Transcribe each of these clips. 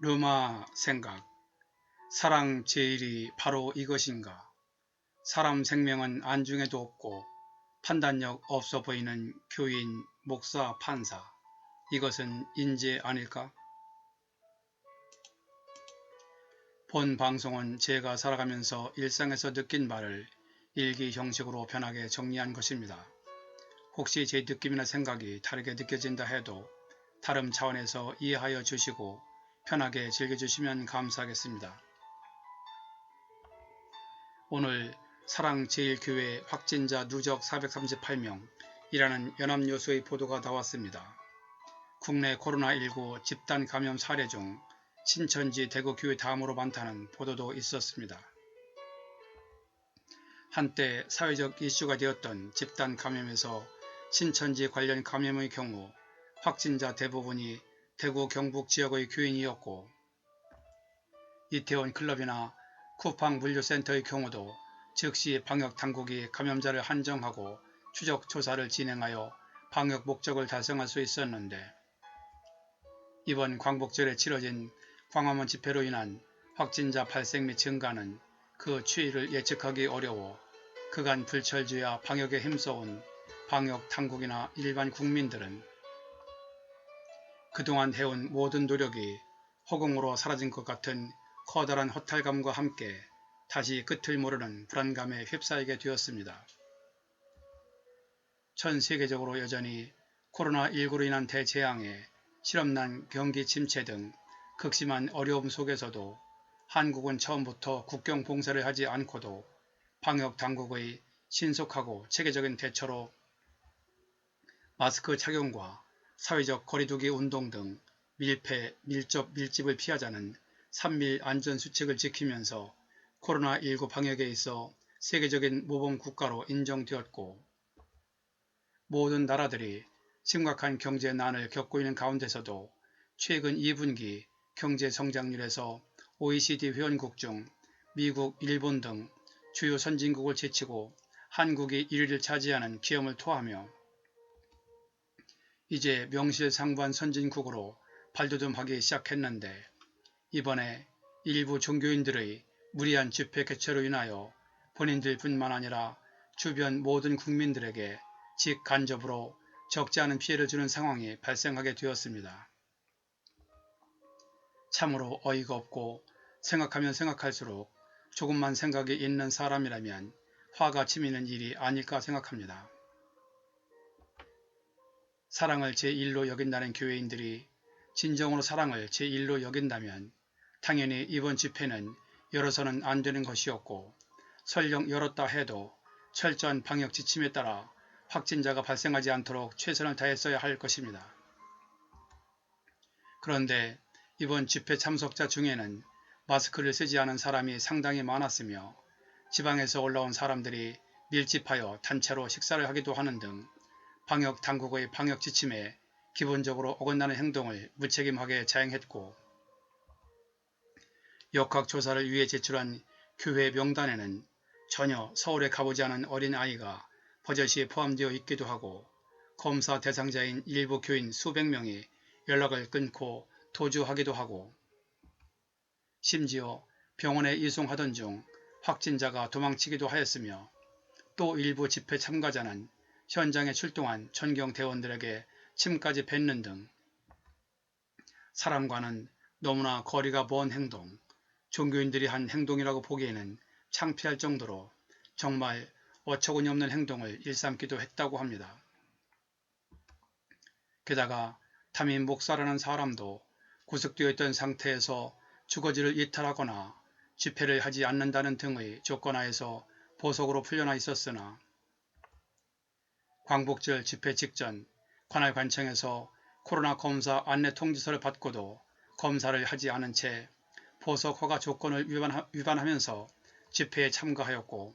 르마 생각. 사랑 제일이 바로 이것인가. 사람 생명은 안중에도 없고 판단력 없어 보이는 교인, 목사, 판사. 이것은 인재 아닐까? 본 방송은 제가 살아가면서 일상에서 느낀 말을 일기 형식으로 편하게 정리한 것입니다. 혹시 제 느낌이나 생각이 다르게 느껴진다 해도 다른 차원에서 이해하여 주시고 편하게 즐겨주시면 감사하겠습니다. 오늘 사랑제일교회 확진자 누적 438명이라는 연합뉴스의 보도가 나왔습니다. 국내 코로나19 집단 감염 사례 중 신천지 대구교회 다음으로 많다는 보도도 있었습니다. 한때 사회적 이슈가 되었던 집단 감염에서 신천지 관련 감염의 경우 확진자 대부분이 대구 경북 지역의 교인이었고, 이태원 클럽이나 쿠팡 물류센터의 경우도 즉시 방역당국이 감염자를 한정하고 추적 조사를 진행하여 방역 목적을 달성할 수 있었는데, 이번 광복절에 치러진 광화문 집회로 인한 확진자 발생 및 증가는 그 추이를 예측하기 어려워 그간 불철주야 방역에 힘써온 방역당국이나 일반 국민들은 그동안 해온 모든 노력이 허공으로 사라진 것 같은 커다란 허탈감과 함께 다시 끝을 모르는 불안감에 휩싸이게 되었습니다. 전 세계적으로 여전히 코로나19로 인한 대재앙에 실업난, 경기 침체 등 극심한 어려움 속에서도 한국은 처음부터 국경 봉쇄를 하지 않고도 방역당국의 신속하고 체계적인 대처로 마스크 착용과 사회적 거리두기 운동 등 밀폐, 밀접, 밀집을 피하자는 3밀 안전수칙을 지키면서 코로나19 방역에 있어 세계적인 모범국가로 인정되었고, 모든 나라들이 심각한 경제난을 겪고 있는 가운데서도 최근 2분기 경제성장률에서 OECD 회원국 중 미국, 일본 등 주요 선진국을 제치고 한국이 1위를 차지하는 기염을 토하며 이제 명실상부한 선진국으로 발돋움하기 시작했는데, 이번에 일부 종교인들의 무리한 집회 개최로 인하여 본인들뿐만 아니라 주변 모든 국민들에게 직간접으로 적지 않은 피해를 주는 상황이 발생하게 되었습니다. 참으로 어이가 없고 생각하면 생각할수록 조금만 생각이 있는 사람이라면 화가 치미는 일이 아닐까 생각합니다. 사랑을 제1로 여긴다는 교회인들이 진정으로 사랑을 제1로 여긴다면 당연히 이번 집회는 열어서는 안 되는 것이었고, 설령 열었다 해도 철저한 방역 지침에 따라 확진자가 발생하지 않도록 최선을 다했어야 할 것입니다. 그런데 이번 집회 참석자 중에는 마스크를 쓰지 않은 사람이 상당히 많았으며, 지방에서 올라온 사람들이 밀집하여 단체로 식사를 하기도 하는 등 방역 당국의 방역 지침에 기본적으로 어긋나는 행동을 무책임하게 자행했고, 역학조사를 위해 제출한 교회 명단에는 전혀 서울에 가보지 않은 어린 아이가 버젓이 포함되어 있기도 하고, 검사 대상자인 일부 교인 수백 명이 연락을 끊고 도주하기도 하고, 심지어 병원에 이송하던 중 확진자가 도망치기도 하였으며, 또 일부 집회 참가자는 현장에 출동한 전경대원들에게 침까지 뱉는 등 사람과는 너무나 거리가 먼 행동, 종교인들이 한 행동이라고 보기에는 창피할 정도로 정말 어처구니 없는 행동을 일삼기도 했다고 합니다. 게다가 담임 목사라는 사람도 구속되어 있던 상태에서 주거지를 이탈하거나 집회를 하지 않는다는 등의 조건하에서 보석으로 풀려나 있었으나, 광복절 집회 직전 관할관청에서 코로나 검사 안내 통지서를 받고도 검사를 하지 않은 채 보석 허가 조건을 위반하면서 집회에 참가하였고,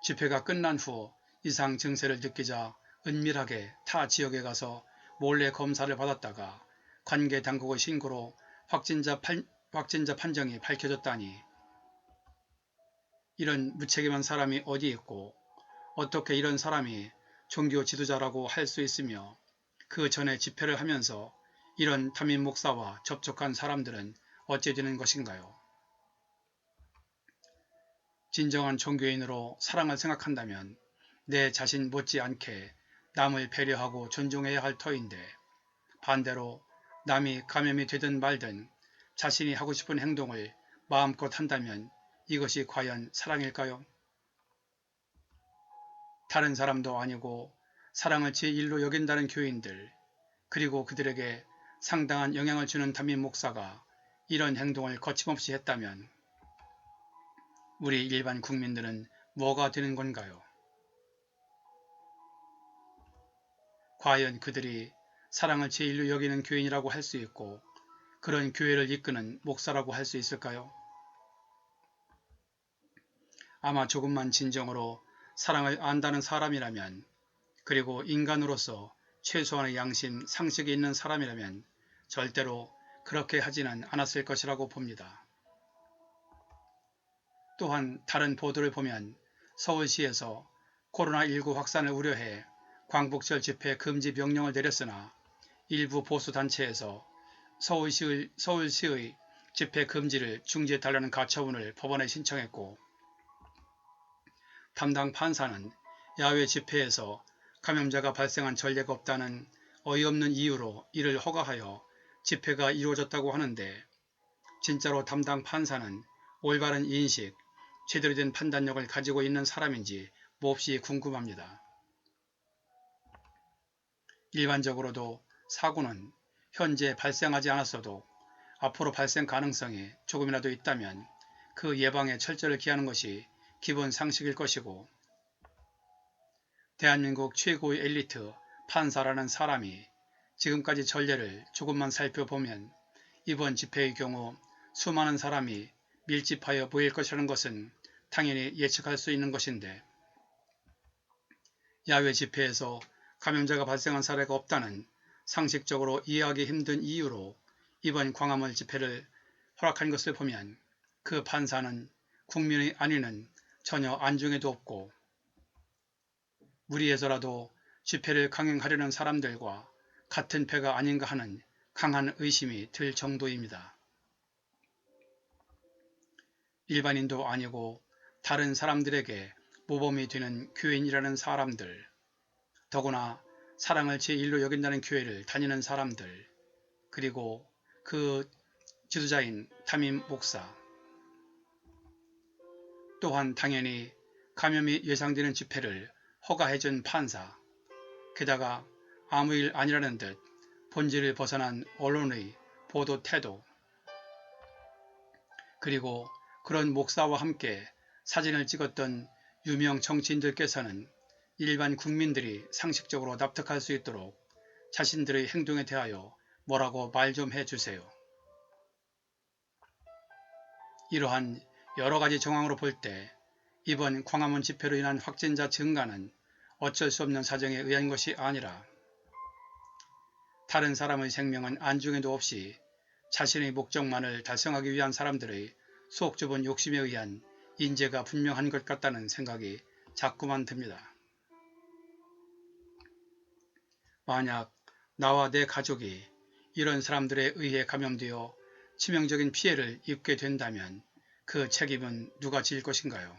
집회가 끝난 후 이상 증세를 느끼자 은밀하게 타 지역에 가서 몰래 검사를 받았다가 관계 당국의 신고로 확진자 판정이 밝혀졌다니, 이런 무책임한 사람이 어디 있고 어떻게 이런 사람이 종교 지도자라고 할 수 있으며, 그 전에 집회를 하면서 이런 담임 목사와 접촉한 사람들은 어찌 되는 것인가요? 진정한 종교인으로 사랑을 생각한다면 내 자신 못지않게 남을 배려하고 존중해야 할 터인데, 반대로 남이 감염이 되든 말든 자신이 하고 싶은 행동을 마음껏 한다면 이것이 과연 사랑일까요? 다른 사람도 아니고 사랑을 제1로 여긴다는 교인들, 그리고 그들에게 상당한 영향을 주는 담임 목사가 이런 행동을 거침없이 했다면 우리 일반 국민들은 뭐가 되는 건가요? 과연 그들이 사랑을 제1로 여기는 교인이라고 할 수 있고 그런 교회를 이끄는 목사라고 할 수 있을까요? 아마 조금만 진정으로 사랑을 안다는 사람이라면, 그리고 인간으로서 최소한의 양심, 상식이 있는 사람이라면 절대로 그렇게 하지는 않았을 것이라고 봅니다. 또한 다른 보도를 보면 서울시에서 코로나19 확산을 우려해 광복절 집회 금지 명령을 내렸으나 일부 보수단체에서 서울시의 집회 금지를 중지해달라는 가처분을 법원에 신청했고, 담당 판사는 야외 집회에서 감염자가 발생한 전례가 없다는 어이없는 이유로 이를 허가하여 집회가 이루어졌다고 하는데, 진짜로 담당 판사는 올바른 인식, 제대로 된 판단력을 가지고 있는 사람인지 몹시 궁금합니다. 일반적으로도 사고는 현재 발생하지 않았어도 앞으로 발생 가능성이 조금이라도 있다면 그 예방에 철저를 기하는 것이 기본 상식일 것이고, 대한민국 최고의 엘리트 판사라는 사람이 지금까지 전례를 조금만 살펴보면 이번 집회의 경우 수많은 사람이 밀집하여 모일 것이라는 것은 당연히 예측할 수 있는 것인데, 야외 집회에서 감염자가 발생한 사례가 없다는 상식적으로 이해하기 힘든 이유로 이번 광화문 집회를 허락한 것을 보면 그 판사는 국민의 안위는 전혀 안중에도 없고 무리해서라도 집회를 강행하려는 사람들과 같은 패가 아닌가 하는 강한 의심이 들 정도입니다. 일반인도 아니고 다른 사람들에게 모범이 되는 교인이라는 사람들, 더구나 사랑을 제1로 여긴다는 교회를 다니는 사람들, 그리고 그 지도자인 담임 목사, 또한 당연히 감염이 예상되는 집회를 허가해준 판사, 게다가 아무 일 아니라는 듯 본질을 벗어난 언론의 보도 태도, 그리고 그런 목사와 함께 사진을 찍었던 유명 정치인들께서는 일반 국민들이 상식적으로 납득할 수 있도록 자신들의 행동에 대하여 뭐라고 말 좀 해주세요. 이러한 여러 가지 정황으로 볼 때 이번 광화문 집회로 인한 확진자 증가는 어쩔 수 없는 사정에 의한 것이 아니라 다른 사람의 생명은 안중에도 없이 자신의 목적만을 달성하기 위한 사람들의 속 좁은 욕심에 의한 인재가 분명한 것 같다는 생각이 자꾸만 듭니다. 만약 나와 내 가족이 이런 사람들에 의해 감염되어 치명적인 피해를 입게 된다면 그 책임은 누가 질 것인가요?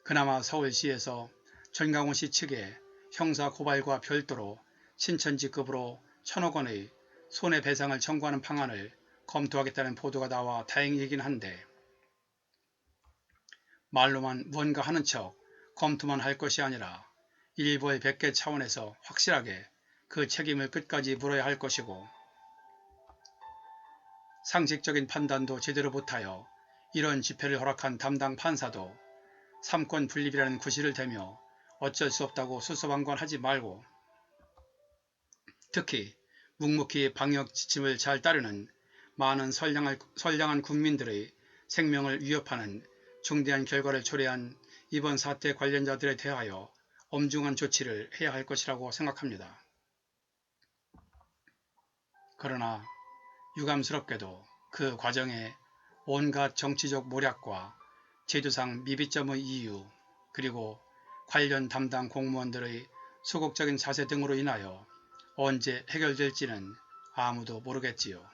그나마 서울시에서 전강훈 씨 측에 형사 고발과 별도로 신천지급으로 1,000억 원의 손해배상을 청구하는 방안을 검토하겠다는 보도가 나와 다행이긴 한데, 말로만 뭔가 하는 척 검토만 할 것이 아니라 일벌백계 차원에서 확실하게 그 책임을 끝까지 물어야 할 것이고, 상식적인 판단도 제대로 못하여 이런 집회를 허락한 담당 판사도 삼권 분립이라는 구실을 대며 어쩔 수 없다고 수수방관하지 말고, 특히 묵묵히 방역 지침을 잘 따르는 많은 선량한 국민들의 생명을 위협하는 중대한 결과를 초래한 이번 사태 관련자들에 대하여 엄중한 조치를 해야 할 것이라고 생각합니다. 그러나 유감스럽게도 그 과정에 온갖 정치적 모략과 제도상 미비점의 이유, 그리고 관련 담당 공무원들의 소극적인 자세 등으로 인하여 언제 해결될지는 아무도 모르겠지요.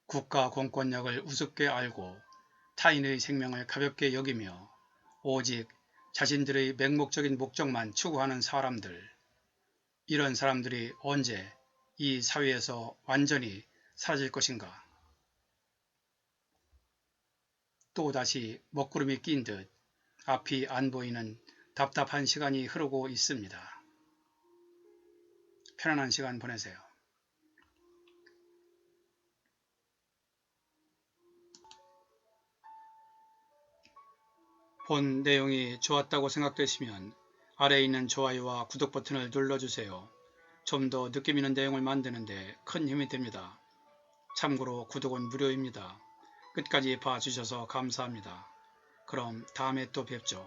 국가 공권력을 우습게 알고 타인의 생명을 가볍게 여기며 오직 자신들의 맹목적인 목적만 추구하는 사람들, 이런 사람들이 언제 이 사회에서 완전히 사라질 것인가? 또다시 먹구름이 낀 듯 앞이 안 보이는 답답한 시간이 흐르고 있습니다. 편안한 시간 보내세요. 본 내용이 좋았다고 생각되시면 아래에 있는 좋아요와 구독 버튼을 눌러주세요. 좀 더 느낌 있는 내용을 만드는데 큰 힘이 됩니다. 참고로 구독은 무료입니다. 끝까지 봐주셔서 감사합니다. 그럼 다음에 또 뵙죠.